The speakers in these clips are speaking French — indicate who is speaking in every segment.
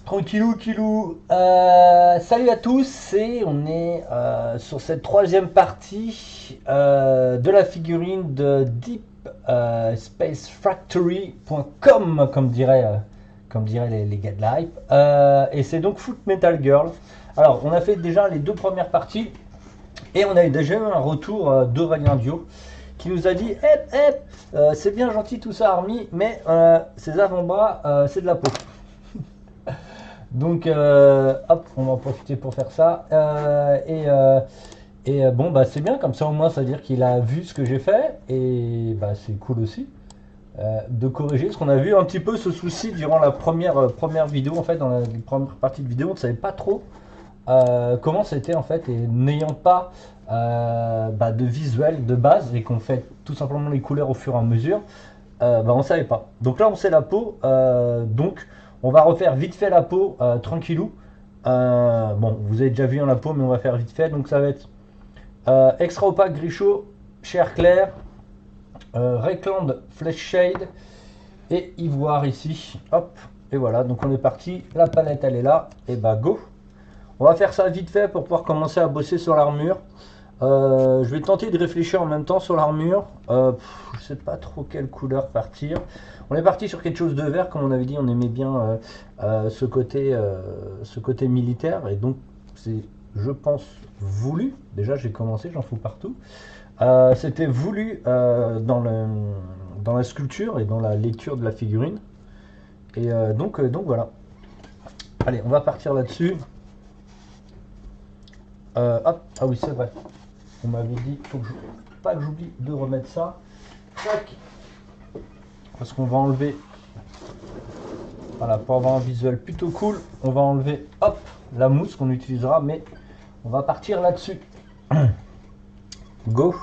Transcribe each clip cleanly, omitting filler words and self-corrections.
Speaker 1: Tranquillou, kilou. Salut à tous et on est sur cette troisième partie de la figurine de Deep Space Factory.com comme diraient les gars de la hype. Et c'est donc Foot Metal Girl. Alors on a fait déjà les deux premières parties et on a eu déjà eu un retour d'Aurélien Dio qui nous a dit hep hep, c'est bien gentil tout ça Army, mais ces avant-bras c'est de la peau. Donc, hop, on va en profiter pour faire ça. Bon, bah c'est bien, comme ça au moins ça veut dire qu'il a vu ce que j'ai fait. Et bah c'est cool aussi de corriger. Parce qu'on a vu un petit peu ce souci durant la première vidéo. En fait, dans la première partie de vidéo, on ne savait pas trop comment c'était en fait. Et n'ayant pas de visuel de base et qu'on fait tout simplement les couleurs au fur et à mesure, on savait pas. Donc là, on sait la peau. Donc, on va refaire vite fait la peau, tranquillou. Bon, vous avez déjà vu la peau, mais on va faire vite fait. Donc, ça va être extra opaque gris chaud, chair claire, Raycland Flesh Shade et ivoire ici. Hop, et voilà. Donc, on est parti. La palette, elle est là. Et bah, go. On va faire ça vite fait pour pouvoir commencer à bosser sur l'armure. Je vais tenter de réfléchir en même temps sur l'armure. Je sais pas trop quelle couleur partir. On est parti sur quelque chose de vert, comme on avait dit, on aimait bien ce côté militaire. Et donc, c'est, je pense, voulu. Déjà, j'ai commencé, j'en fous partout. C'était voulu dans la sculpture et dans la lecture de la figurine. Et donc voilà. Allez, on va partir là-dessus. Hop, ah oui, c'est vrai. On m'avait dit, pas que j'oublie de remettre ça. Tac. Parce qu'on va enlever, voilà, pour avoir un visuel plutôt cool, on va enlever, hop, la mousse qu'on utilisera, mais on va partir là-dessus. Go.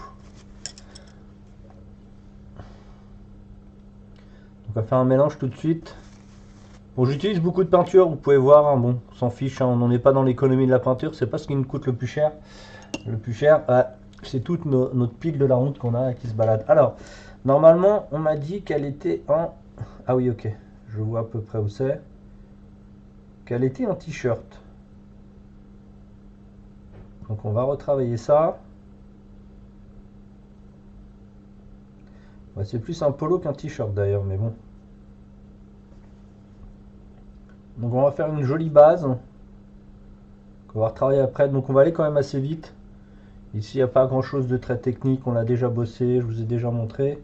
Speaker 1: On va faire un mélange tout de suite. Bon, j'utilise beaucoup de peinture, vous pouvez voir, hein, bon, on s'en fiche, hein, on n'en est pas dans l'économie de la peinture, c'est pas ce qui nous coûte le plus cher. Le plus cher, c'est toute notre pile de la honte qu'on a qui se balade. Alors, normalement, on m'a dit qu'elle était en... Ah oui, ok, je vois à peu près où c'est. Qu'elle était en t-shirt. Donc on va retravailler ça. Ouais, c'est plus un polo qu'un t-shirt d'ailleurs, mais bon. Donc on va faire une jolie base qu'on va retravailler après. Donc on va aller quand même assez vite. Ici il n'y a pas grand chose de très technique, on l'a déjà bossé, je vous ai déjà montré.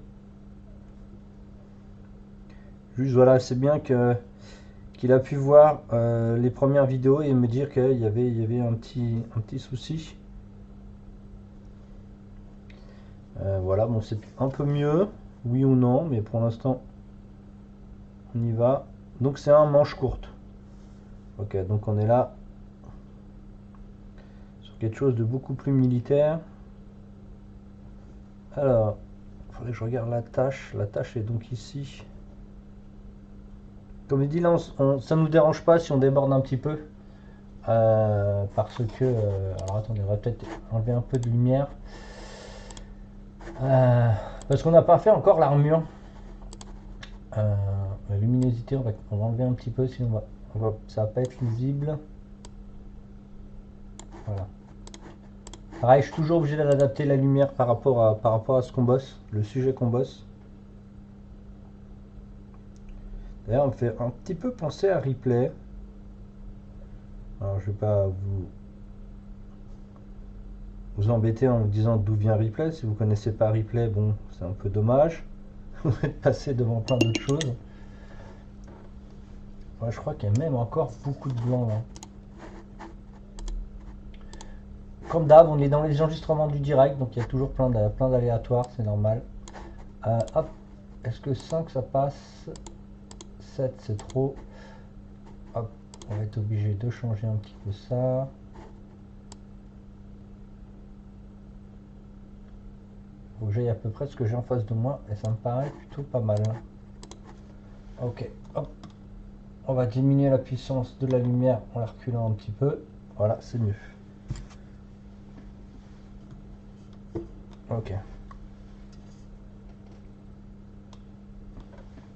Speaker 1: Juste voilà, c'est bien qu'il a pu voir les premières vidéos et me dire qu'il y avait un petit souci. Voilà, bon c'est un peu mieux, oui ou non, mais pour l'instant on y va. Donc c'est un manche courte. Ok, donc on est là sur quelque chose de beaucoup plus militaire. Alors, il faudrait que je regarde la tâche. La tâche est donc ici. Comme je dis, là, ça ne nous dérange pas si on déborde un petit peu. Parce que... alors attendez, on va peut-être enlever un peu de lumière. Parce qu'on n'a pas fait encore l'armure. La luminosité, on va enlever un petit peu, sinon ça va pas être lisible. Voilà. Pareil, je suis toujours obligé d'adapter la lumière par rapport à ce qu'on bosse, le sujet qu'on bosse. D'ailleurs, on me fait un petit peu penser à Ripley. Alors, je vais pas vous embêter en vous disant d'où vient Ripley. Si vous connaissez pas Ripley, bon, c'est un peu dommage. Vous êtes passé devant plein d'autres choses. Ouais, je crois qu'il y a même encore beaucoup de blanc là. Comme d'hab, on est dans les enregistrements du direct, donc il y a toujours plein d'aléatoires, c'est normal. Hop, est-ce que 5 ça passe? 7 c'est trop. Hop, on va être obligé de changer un petit peu ça. Faut que j'aille à peu près ce que j'ai en face de moi et ça me paraît plutôt pas mal. Ok, hop, on va diminuer la puissance de la lumière en la reculant un petit peu. Voilà, c'est mieux. Ok.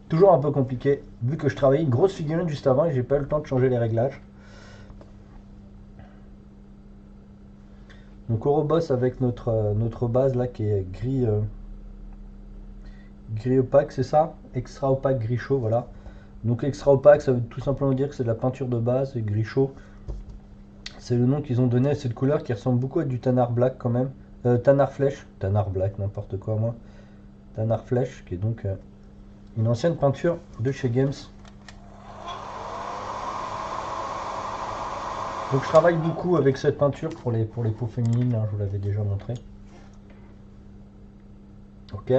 Speaker 1: Toujours un peu compliqué, vu que je travaillais une grosse figurine juste avant et j'ai pas eu le temps de changer les réglages. Donc on rebosse avec notre base là qui est gris, gris opaque, c'est ça? Extra opaque, gris chaud, voilà. Donc extra opaque, ça veut tout simplement dire que c'est de la peinture de base, et gris chaud, c'est le nom qu'ils ont donné à cette couleur qui ressemble beaucoup à du tanard black quand même. Tanard flèche, tanard black, n'importe quoi moi. Tanard flèche, qui est donc une ancienne peinture de chez Games. Donc je travaille beaucoup avec cette peinture pour les peaux féminines, hein, je vous l'avais déjà montré. Ok.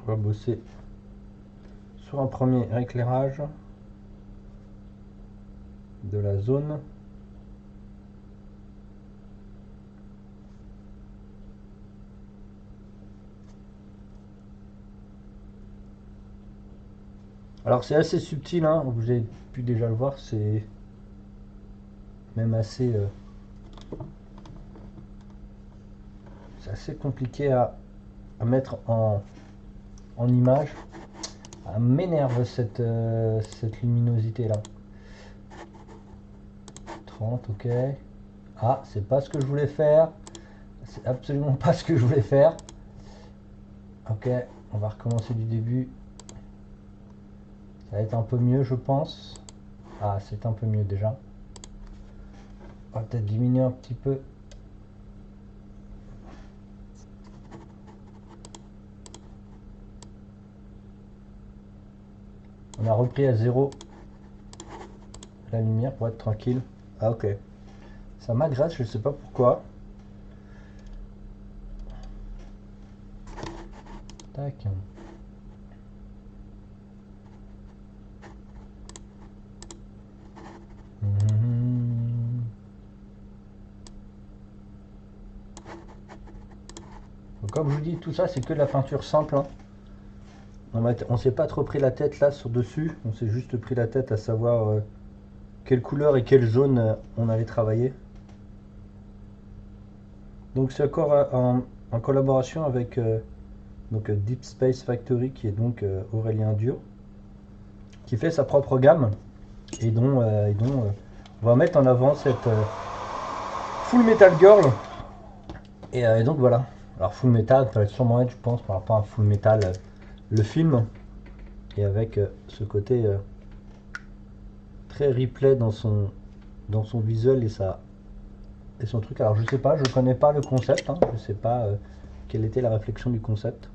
Speaker 1: On va bosser sur un premier éclairage de la zone. Alors c'est assez subtil, hein, vous avez pu déjà le voir, c'est même assez, c'est assez compliqué à mettre en image. Ça m'énerve cette luminosité là. 30, ok. Ah, c'est pas ce que je voulais faire. C'est absolument pas ce que je voulais faire. Ok, on va recommencer du début. Ça va être un peu mieux, je pense. Ah, c'est un peu mieux déjà. On va peut-être diminuer un petit peu. On a repris à 0 la lumière pour être tranquille. Ah, ok. Ça m'agresse, je sais pas pourquoi. Tac. Mhm. Donc, comme je vous dis, tout ça c'est que de la peinture simple, hein. On s'est pas trop pris la tête là sur dessus, on s'est juste pris la tête à savoir quelle couleur et quelle zone on allait travailler. Donc c'est encore en collaboration avec donc, Deep Space Factory qui est donc Aurélien Dur, qui fait sa propre gamme et dont on va mettre en avant cette Full Metal Girl. Et donc voilà. Alors Full Metal, ça va sûrement être, je pense, par rapport à Full Metal, le film, et avec ce côté très replay dans son visuel et son truc. Alors je sais pas, je connais pas le concept, hein, je sais pas quelle était la réflexion du concept.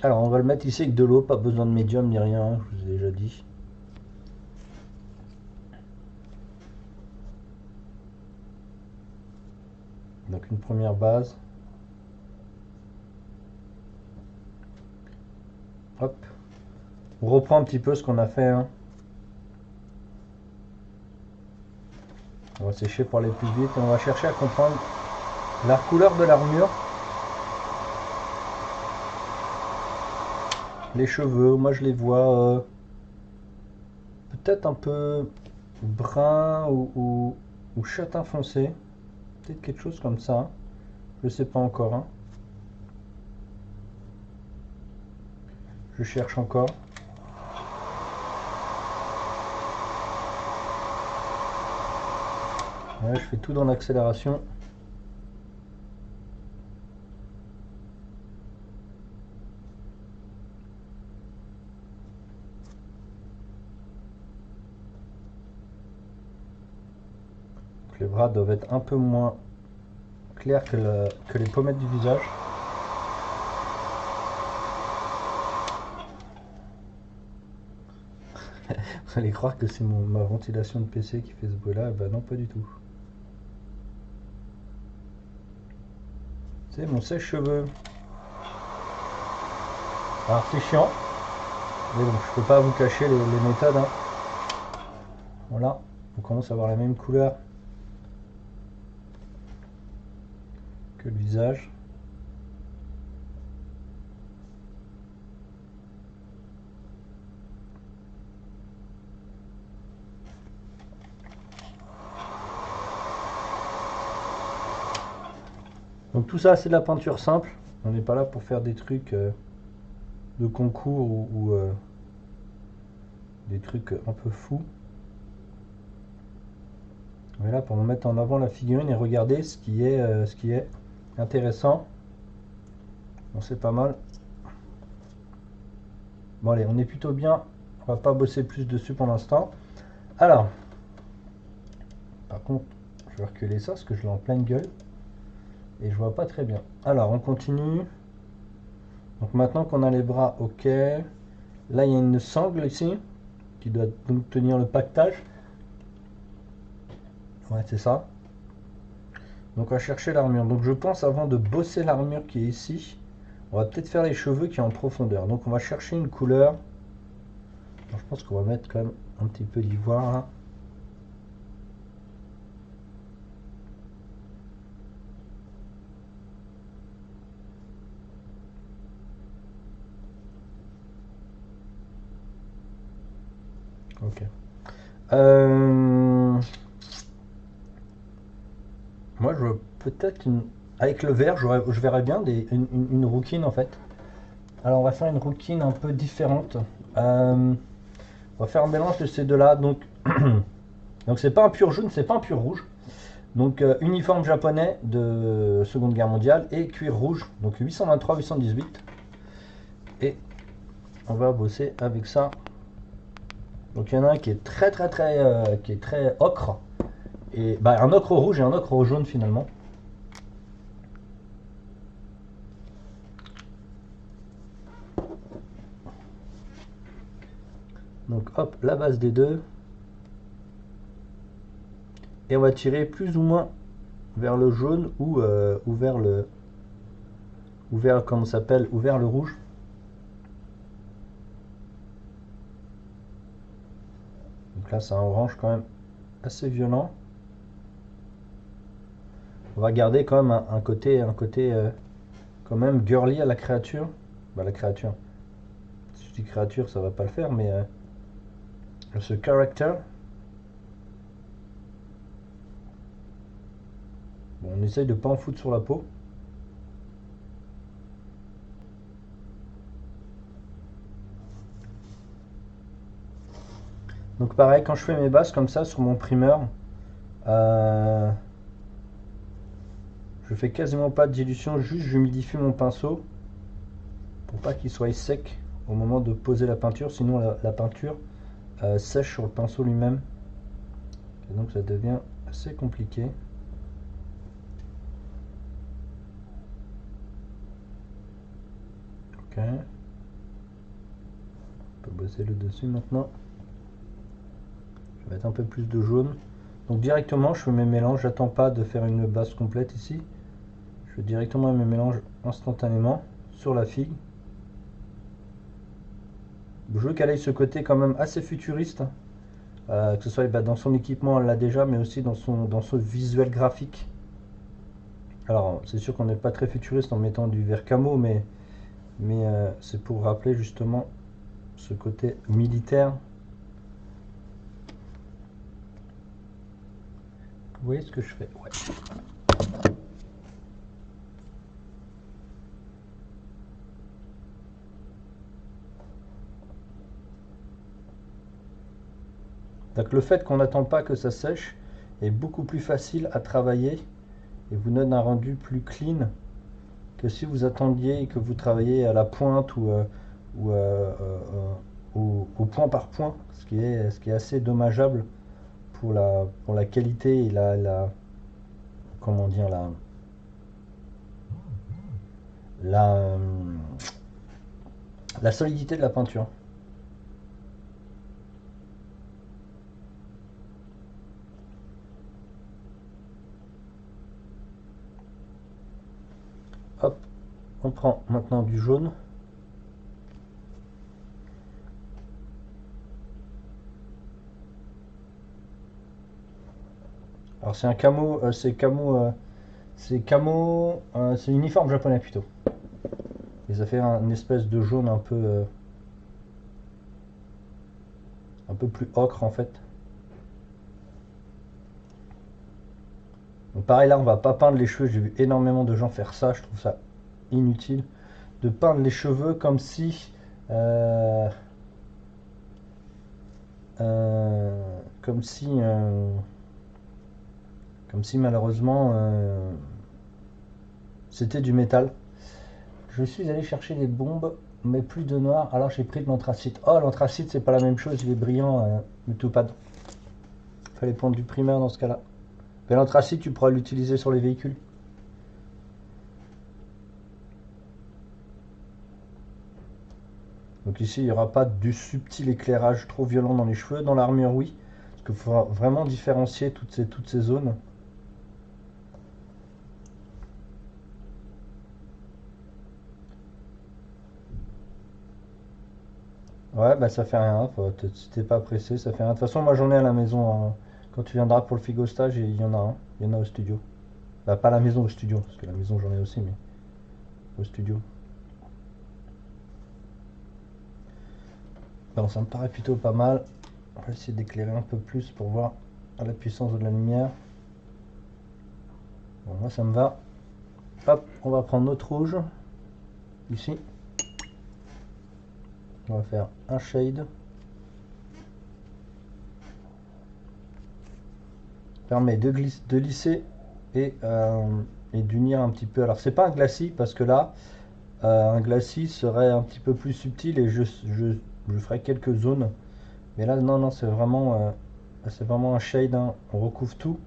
Speaker 1: Alors on va le mettre ici avec de l'eau, pas besoin de médium ni rien, hein, je vous ai déjà dit. Donc une première base. Hop. On reprend un petit peu ce qu'on a fait, hein. On va sécher pour aller plus vite et on va chercher à comprendre la couleur de l'armure. Les cheveux, moi je les vois peut-être un peu brun ou châtain foncé. Peut-être quelque chose comme ça. Je sais pas encore, hein. Je cherche encore. Ouais, je fais tout dans l'accélération. Les bras doivent être un peu moins clairs que les pommettes du visage. Vous allez croire que c'est ma ventilation de PC qui fait ce bruit-là. Bah non, pas du tout. C'est mon sèche-cheveux. Alors c'est chiant, mais bon, je peux pas vous cacher les méthodes, hein. Voilà, on commence à avoir la même couleur que le visage. Donc tout ça c'est de la peinture simple. On n'est pas là pour faire des trucs de concours ou des trucs un peu fous. On est là pour mettre en avant la figurine et regarder ce qui est intéressant. Bon, c'est pas mal. Bon allez, on est plutôt bien. On va pas bosser plus dessus pour l'instant. Alors, par contre, je vais reculer ça parce que je l'ai en pleine gueule. Et je vois pas très bien. Alors, on continue. Donc maintenant qu'on a les bras, ok. Là, il y a une sangle ici qui doit donc tenir le pactage. Ouais, c'est ça. Donc on va chercher l'armure. Donc je pense avant de bosser l'armure qui est ici, on va peut-être faire les cheveux qui est en profondeur. Donc on va chercher une couleur. Alors, je pense qu'on va mettre quand même un petit peu d'ivoire là. Ok. Moi je veux peut-être avec le vert, je verrais bien une rouquine en fait. Alors on va faire une rouquine un peu différente. On va faire un mélange de ces deux-là. Donc c'est pas un pur jaune, c'est pas un pur rouge. Donc uniforme japonais de Seconde Guerre mondiale et cuir rouge. Donc 823-818. Et on va bosser avec ça. Donc il y en a un qui est qui est très ocre. Et bah, un ocre rouge et un ocre jaune finalement. Donc hop, la base des deux. Et on va tirer plus ou moins vers le jaune ou vers le ou vers comment ça s'appelle ou vers le rouge. Donc là c'est un orange quand même assez violent. On va garder quand même un côté quand même girly à la créature. Bah la créature. Si je dis créature ça va pas le faire mais ce character. Bon, on essaye de pas en foutre sur la peau. Donc pareil, quand je fais mes bases comme ça sur mon primeur, euh, je fais quasiment pas de dilution, juste j'humidifie mon pinceau pour pas qu'il soit sec au moment de poser la peinture, sinon la peinture sèche sur le pinceau lui-même. Et donc ça devient assez compliqué. Ok. On peut bosser le dessus maintenant. Je vais mettre un peu plus de jaune. Donc directement je fais mes mélanges, j'attends pas de faire une base complète ici. Je fais directement mes mélanges instantanément sur la figue. Je veux qu'elle ait ce côté quand même assez futuriste. Que ce soit dans son équipement, elle l'a déjà, mais aussi dans son visuel graphique. Alors, c'est sûr qu'on n'est pas très futuriste en mettant du vert camo, mais c'est pour rappeler justement ce côté militaire. Vous voyez ce que je fais? Ouais. Donc le fait qu'on n'attend pas que ça sèche est beaucoup plus facile à travailler et vous donne un rendu plus clean que si vous attendiez et que vous travaillez à la pointe ou au point par point, ce qui est assez dommageable pour la qualité et comment dire, la, la solidité de la peinture. Hop, on prend maintenant du jaune. Alors c'est un camo, c'est uniforme japonais plutôt. Et ça fait une espèce de jaune un peu plus ocre en fait. Donc pareil là, on va pas peindre les cheveux. J'ai vu énormément de gens faire ça. Je trouve ça inutile de peindre les cheveux comme si euh, comme si malheureusement c'était du métal. Je suis allé chercher des bombes, mais plus de noir. Alors j'ai pris de l'anthracite. Oh, l'anthracite, c'est pas la même chose. Il est brillant, du tout pad. Fallait prendre du primaire dans ce cas-là. Mais l'anthracite, tu pourras l'utiliser sur les véhicules. Donc ici, il n'y aura pas du subtil éclairage trop violent dans les cheveux. Dans l'armure, oui. Parce qu'il faudra vraiment différencier toutes ces zones. Ouais, bah ça fait rien. Si t'es pas pressé, ça fait rien. De toute façon, moi j'en ai à la maison, hein. Quand tu viendras pour le Figo stage, il y en a un. Il y en a au studio. Bah pas à la maison, au studio. Parce que la maison j'en ai aussi, mais au studio. Bon, ça me paraît plutôt pas mal. On va essayer d'éclairer un peu plus pour voir la puissance de la lumière. Bon, moi ça me va. Hop, on va prendre notre rouge. Ici. On va faire un shade. Permet de lisser et d'unir un petit peu. Alors c'est pas un glacis parce que là, un glacis serait un petit peu plus subtil et je ferai quelques zones. Mais là, non, c'est vraiment un shade, hein. On recouvre tout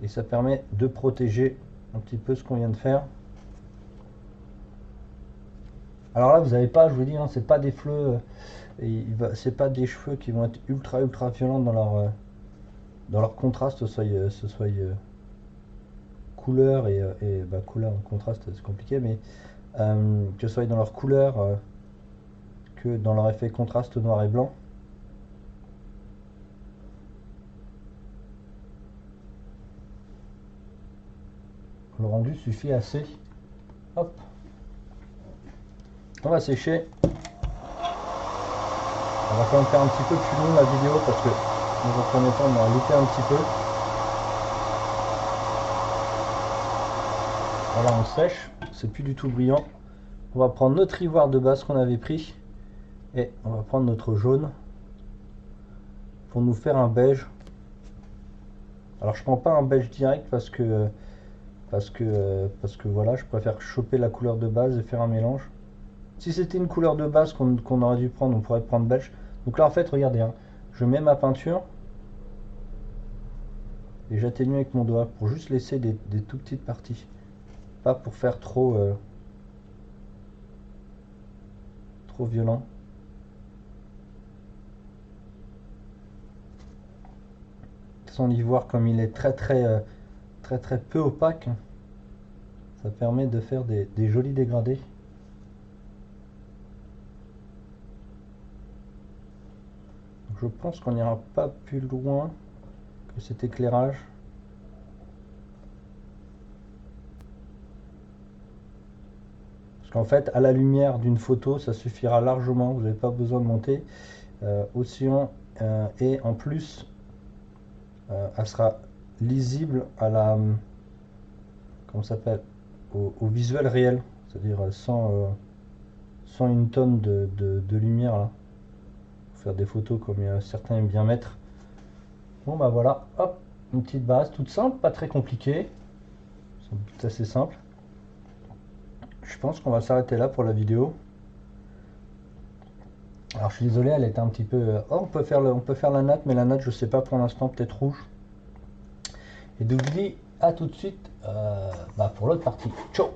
Speaker 1: et ça permet de protéger un petit peu ce qu'on vient de faire. Alors là, vous n'avez pas, je vous dis, hein, c'est pas des cheveux, c'est pas des cheveux qui vont être ultra violents dans leur contraste, ce soit couleur et bah, couleur en contraste, c'est compliqué, mais que ce soit dans leur couleur que dans leur effet contraste noir et blanc. Le rendu suffit assez. Hop. On va sécher. On va quand même faire un petit peu plus long la vidéo parce que dans un premier temps on a loupé un petit peu. Voilà, on sèche, c'est plus du tout brillant. On va prendre notre ivoire de base qu'on avait pris et on va prendre notre jaune pour nous faire un beige. Alors je prends pas un beige direct parce que voilà, je préfère choper la couleur de base et faire un mélange. Si c'était une couleur de base qu'on aurait dû prendre, on pourrait prendre beige. Donc là en fait, regardez, hein, je mets ma peinture et j'atténue avec mon doigt pour juste laisser des tout petites parties. Pas pour faire trop violent. Sans l'ivoire, comme il est très peu opaque, ça permet de faire des jolis dégradés. Je pense qu'on n'ira pas plus loin que cet éclairage. Parce qu'en fait, à la lumière d'une photo, ça suffira largement. Vous n'avez pas besoin de monter. Océan et en plus, elle sera lisible à la, comment ça s'appelle, au visuel réel, c'est-à-dire sans une tonne de lumière là. Faire des photos comme certains aiment bien mettre. Bon bah voilà, hop, une petite base toute simple, pas très compliquée, c'est assez simple. Je pense qu'on va s'arrêter là pour la vidéo. Alors je suis désolé, elle était un petit peu... Oh, on peut faire la natte, mais la natte je sais pas pour l'instant, peut-être rouge. Et donc je vous dis à tout de suite pour l'autre partie. Ciao.